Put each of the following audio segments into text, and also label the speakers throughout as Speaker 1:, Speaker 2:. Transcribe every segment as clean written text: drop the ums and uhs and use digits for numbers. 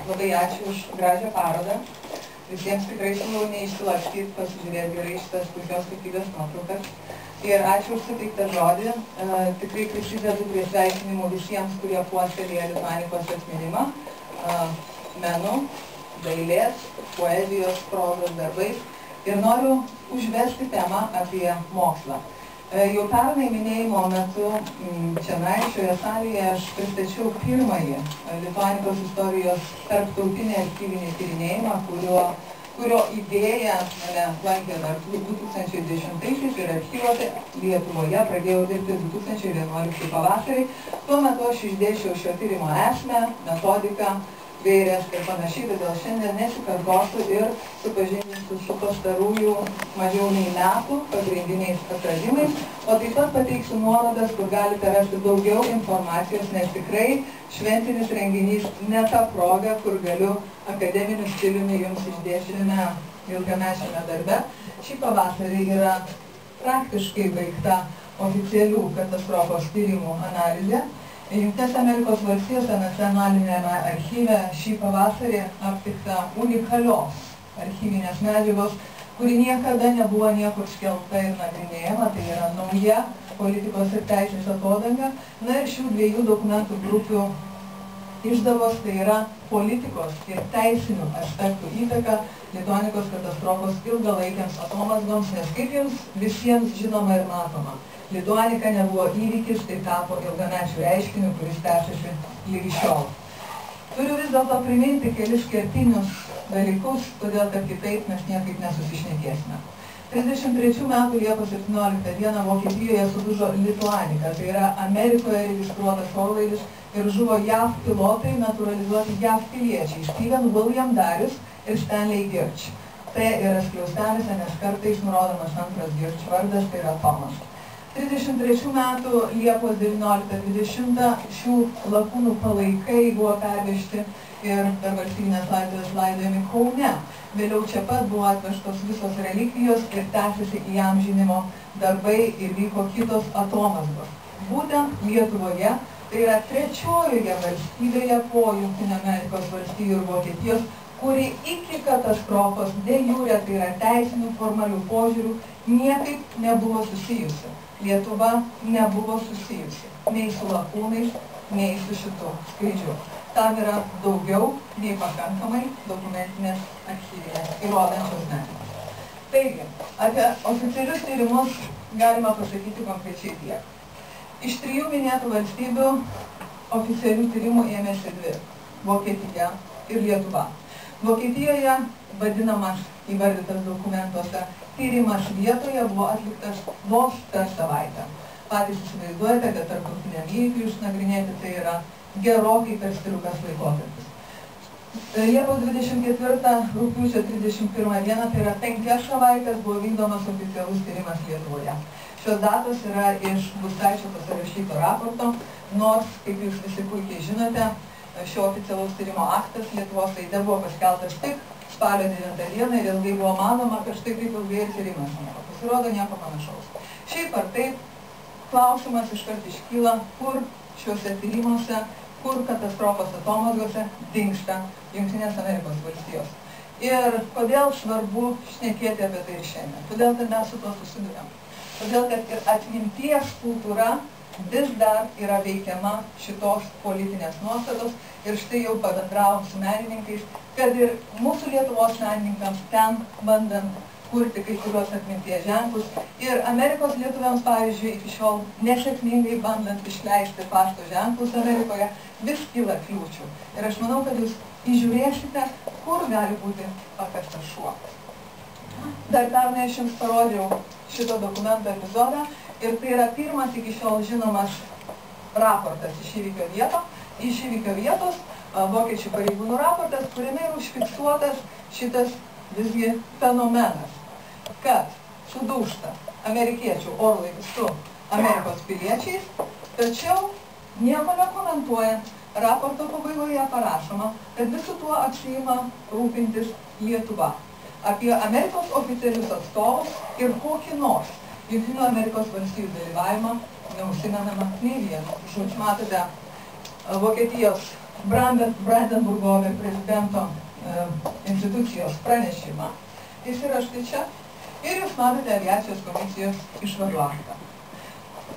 Speaker 1: Labai ačiū už gražią parodą. Visiems tikrai siūlau neišsilakstyti, pasižiūrėti gerai šitas puikios kokybės nuotraukas. Ir ačiū už suteiktą žodį. Tikrai prisidedu prie sveikinimų visiems, kurie puoselėja lituanikos atminimą, menų, dailės, poezijos, prozos darbais. Ir noriu užvesti temą apie mokslą. Jau pernai minėjimo metu šioje salėje aš pristačiau pirmąjį lituanikos istorijos tarptautinį archyvinį tyrinėjimą, kurio idėja mane lankė dar 2010-aisiais ir archyvuose Lietuvoje pradėjau dirbti 2011 pavasarį. Tuo metu aš išdėsčiau šio tyrimo esmę, metodiką, gairės ir panašiai, todėl šiandien nesikartosiu ir supažindinsiu su pastarųjų mažiau nei metų pagrindiniais atradimais, o taip pat pateiksiu nuorodas, kur galite rasti daugiau informacijos, nes tikrai šventinis renginys ne ta proga, kur galiu akademiniu stiliumi jums išdėstyti ilgamečiame darbe. Šį pavasarį yra praktiškai baigta oficialių katastrofos tyrimų analizė. Jungtinės Amerikos valstijose nacionalinėme archyve šį pavasarį aptikta unikalios archyvinės medžiagos, kuri niekada nebuvo niekur skelbta ir nagrinėjama, tai yra nauja politikos ir teisės atodanga. Na ir šių dviejų dokumentų grupių išdavos, tai yra politikos ir teisinių aspektų įtaka lituanikos katastrofos ilgalaikiams atomazgoms, nes kaip jums visiems žinoma ir matoma, lituanika nebuvo įvykis, tai tapo ilgamečių reiškinių, kuris tęsiasi lygi šiol. Turiu vis dėlto priminti kelis kertinius dalykus, todėl kad kitaip mes niekaip nesusišnekėsime. 33 metų Liepos 17 dieną Vokietijoje sudužo Lituanika, tai yra Amerikoje registruotas orlaivis ir žuvo JAV pilotai, naturalizuoti JAV piliečiai Steven William Darius ir Stanley Girch. Tai yra skliaustelėse, nes kartais nurodomas antras Girch vardas, tai yra Tomas. 33 metų Liepos 19-20 šių lakūnų palaikai buvo pervežti ir per valstybinės laidotuvės laidojami Kaune. Vėliau čia pat buvo atvežtos visos relikvijos ir tęsiasi įamžinimo darbai ir vyko kitos atomazgos. Būtent Lietuvoje, tai yra trečiojoje valstybėje po Jungtinių Amerikos valstijų ir Vokietijos, kuri iki katastrofos de jure, tai yra teisinių formalių požiūrių, niekaip nebuvo susijusi. Lietuva nebuvo susijusi nei su lakūnais, nei su šitu skrydžiu. Tam yra daugiau nei pakankamai dokumentinės archyvinės įrodančios medžiagos. Taigi, apie oficialius tyrimus galima pasakyti konkrečiai tiek. Iš 3 minėtų valstybių oficialių tyrimų ėmėsi 2 – Vokietija ir Lietuva. Vokietijoje vadinamas įvardytas dokumentuose tyrimas vietoje buvo atliktas vos per savaitę. Patys įsivaizduojate, kad tarptautiniam įvykiui išnagrinėti tai yra gerokai per striukas laikotarpis. Liepos 24 rugpjūčio 31 dieną, tai yra 5 savaitės, buvo vykdomas oficialus tyrimas Lietuvoje. Šios datos yra iš Gustaičio pasirašyto raporto, nors, kaip jūs visi puikiai žinote, šio oficialaus tyrimo aktas Lietuvos aide buvo paskelbtas tik spalio 9 dieną ir ilgai buvo manoma, kad štai kaip ilgai ir tyrimas nieko. Pasirodo nieko panašaus. Šiaip ar taip, klausimas iškart iškyla, kur šiuose tyrimuose, kur katastrofos atomazgose dingsta Jungtinės Amerikos valstijos. Ir kodėl svarbu šnekėti apie tai ir šiandien? Todėl, kad mes su to susiduriam. Todėl, kad ir atminties kultūra vis dar yra veikiama šitos politinės nuostatos ir štai jau pabendravom su menininkais, kad ir mūsų Lietuvos menininkams ten bandant kurti kai kurios atminties ženklus ir Amerikos lietuviams, pavyzdžiui, iki šiol nesėkmingai bandant išleisti pašto ženklus Amerikoje, vis kyla kliūčių. Ir aš manau, kad jūs įžiūrėsite, kur gali būti pakastas šuo. Dar pernai aš jums parodžiau šito dokumento epizodą ir tai yra pirmas iki šiol žinomas raportas iš įvykio vietos, vokiečių pareigūnų raportas, kuriame yra užfiksuotas šitas visgi fenomenas, kad sudūžta amerikiečių orlaivis su Amerikos piliečiais, tačiau nieko nekomentuojant, raporto pabaigoje parašoma, kad visų tuo apsiima rūpintis Lietuva. Apie Amerikos oficialius atstovus ir kokį nors Jungtinių Amerikos valstijų dalyvavimą neužsimenama nei vieno. Jūs matote Vokietijos Brandenburgo prezidento institucijos pranešimą. Jis yra štai čia. Ir jūs matote aviacijos komisijos išvadų aktą.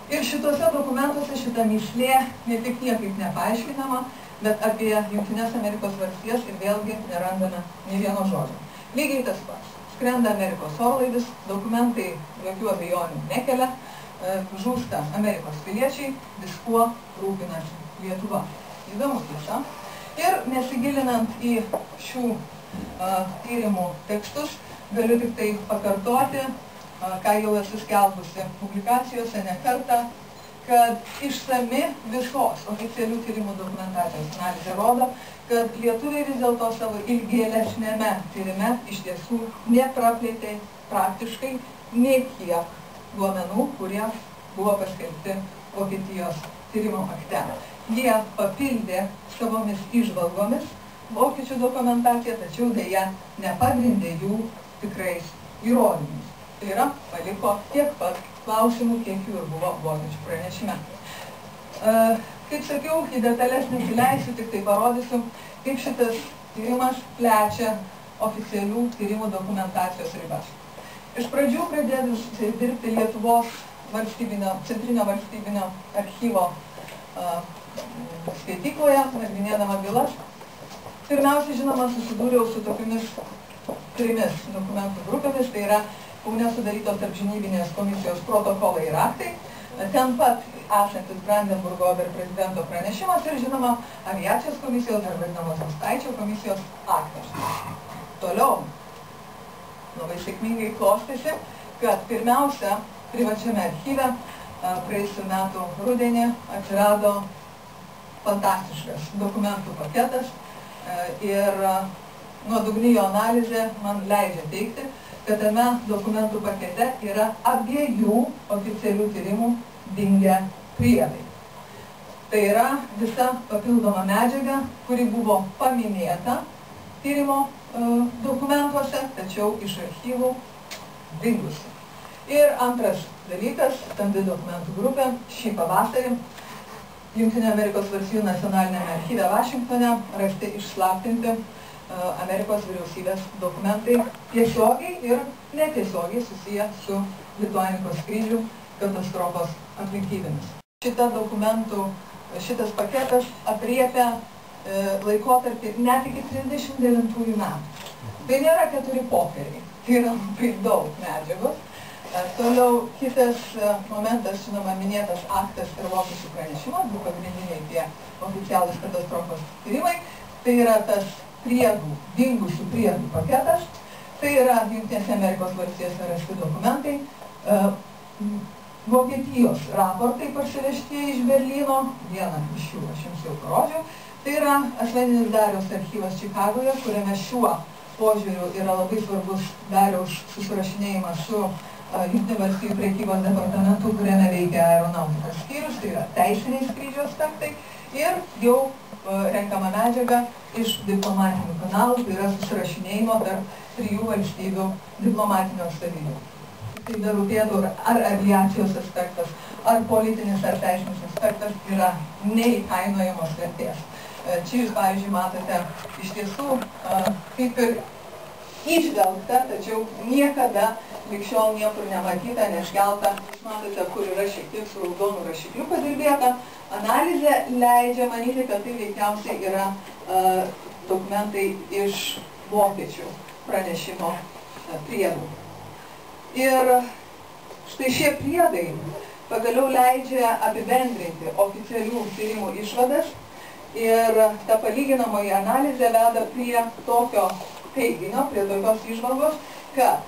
Speaker 1: Ir šituose dokumentuose šita mįslė ne tik niekaip nepaaiškinama, bet apie Jungtines Amerikos valstijas ir vėlgi nerandame nei vieno žodžio. Lygiai tas pats. Skrenda Amerikos orlaivis, dokumentai jokių abejonių nekelia, žūsta Amerikos piliečiai, viskuo rūpinasi Lietuva. Įdomu tiesa. Ir nesigilinant į šių tyrimų tekstus, galiu tik tai pakartoti, ką jau esu skelbusi publikacijose ne kartą, kad išsami visos oficialių tyrimų dokumentacijos analizė rodo, kad lietuviai vis dėlto savo ilgėlesnėme tyrime iš tiesų nepraplėtė praktiškai nei kiek duomenų, kurie buvo paskelbti Vokietijos tyrimo akte. Jie papildė savomis įžvalgomis vokiečių dokumentaciją, tačiau dėja nepagrindė jų tikrais įrodymais. Tai yra, paliko tiek pat klausimų, kiek jų ir buvo vokiečių pranešime. Kaip sakiau, į detalės nesileisiu, tik tai parodysiu, kaip šitas tyrimas plečia oficialių tyrimų dokumentacijos ribas. Iš pradžių pradėjus dirbti Lietuvos centrinio valstybinio archyvo skaitykloje, nagrinėdama bylas, pirmiausia, žinoma, susidūriau su tokiamis trimis dokumentų grupėmis, tai yra Kaune sudarytos tarpžinybinės komisijos protokolai ir aktai, ten pat esantis Brandenburgo prezidento pranešimas ir, žinoma, aviacijos komisijos, dar vadinamos Staičio komisijos aktas. Toliau labai sėkmingai klostėsi, kad pirmiausia, privačiame archyve praėjusių metų rudenį atsirado fantastiškas dokumentų paketas ir nuodugni jo analizė man leidžia teigti, kad tame dokumentų pakete yra abiejų oficialių tyrimų dingę priedai. Tai yra visa papildoma medžiaga, kuri buvo paminėta tyrimo dokumentuose, tačiau iš archyvų dingusi. Ir antras dalykas, stambi dokumentų grupė, šį pavasarį Jungtinių Amerikos valstijų nacionalinėme archyve Vašingtone rasti išslaptinti Amerikos vyriausybės dokumentai tiesiogiai ir netiesiogiai susiję su Lituanikos skrydžių katastrofos aplinkybėmis. Šitas paketas apriepia laikotarpį net iki 39 metų. Tai nėra 4 popieriai, tai yra labai daug medžiagos. Toliau kitas momentas, žinoma, minėtas aktas ir vokiečių pranešimas, du pagrindiniai tie oficialūs katastrofos tyrimai. Tai yra tas dingusių priedų paketas, tai yra Jungtinėse Amerikos valstijose rasti dokumentai, Vokietijos raportai parsivežtieji iš Berlyno, vieną iš jų aš jums jau parodžiau, tai yra asmeninis Dariaus archyvas Čikagoje, kuriame šiuo požiūriu yra labai svarbus Dariaus susirašinėjimas su Jungtinių valstijų prekybos departamentu, kuriame veikia aeronautikos skyrius, tai yra teisiniai skrydžio aspektai ir jau renkama medžiaga iš diplomatinių kanalų, tai yra susirašinėjimo tarp 3 valstybių diplomatinių atstovybių. Tai dar rūpėtų, ar aviacijos aspektas, ar politinis, ar teisinis aspektas yra neįkainojamos vertės. Čia jūs, pavyzdžiui, matote iš tiesų kaip ir išvelgta, tačiau niekada lig šiol niekur nematyta, neškelta. Jūs matote, kur yra šiek tiek su raudonu rašikliu padirbėta. Analizė leidžia manyti, kad tai veikiausiai yra dokumentai iš vokiečių pranešimo priedų. Ir štai šie priedai pagaliau leidžia apibendrinti oficialių tyrimų išvadas ir ta palyginamoji analizė veda prie tokio teiginio, prie tokios įžvalgos, kad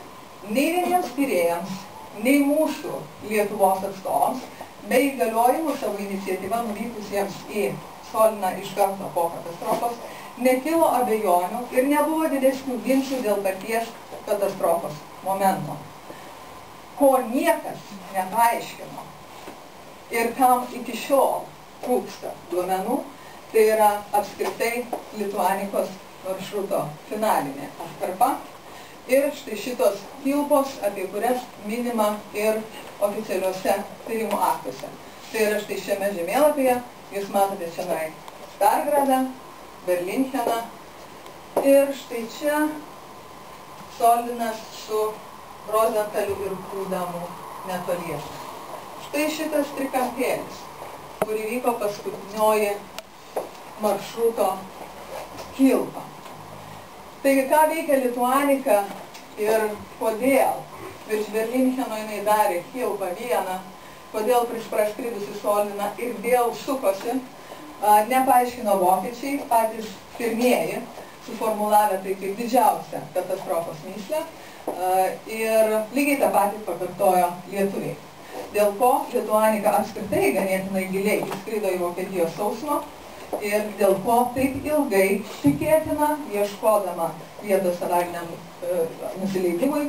Speaker 1: nei vieniems tyrėjams, nei mūsų Lietuvos atstovams, be įgaliojimų savo iniciatyvą nuvykusiems į Soliną iš karto po katastrofos, nekilo abejonių ir nebuvo didesnių ginčų dėl paties katastrofos momento. Ko niekas nepaaiškino ir kam iki šiol trūksta duomenų, tai yra apskritai Lituanikos maršruto finalinė atkarpa ir štai šitos kilpos, apie kurias minima ir oficialiuose tyrimų aktuose. Tai yra štai šiame žemėlapyje, jūs matote šiandien Stargradą, Berlincheną ir štai čia Solinas su Rozentaliu ir Kudamu netoliese. Štai šitas trikampėlis, kur įvyko paskutinioji maršruto kilpa. Taigi, ką veikia Lituanika ir kodėl virš Berlincheno jinai darė kilpą vieną, kodėl prieš praskridusi Soliną ir vėl sukosi, nepaaiškino vokiečiai, patys pirmieji, suformulavę tai kaip didžiausią katastrofos mįslę, ir lygiai tą patį pakartojo lietuviai. Dėl ko Lituanika apskritai ganėtinai giliai įskrido į Vokietijos sausumą ir dėl ko taip ilgai tikėtina, ieškodama vietos avariniam nusileidimui,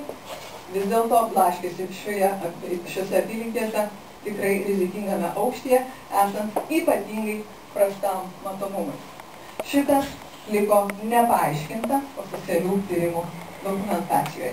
Speaker 1: vis dėlto blaškėsi šiose apylinkėse tikrai rizikingame aukštyje, esant ypatingai prastam matomumui. Šitas liko nepaaiškinta oficialių tyrimų dokumentacijoje.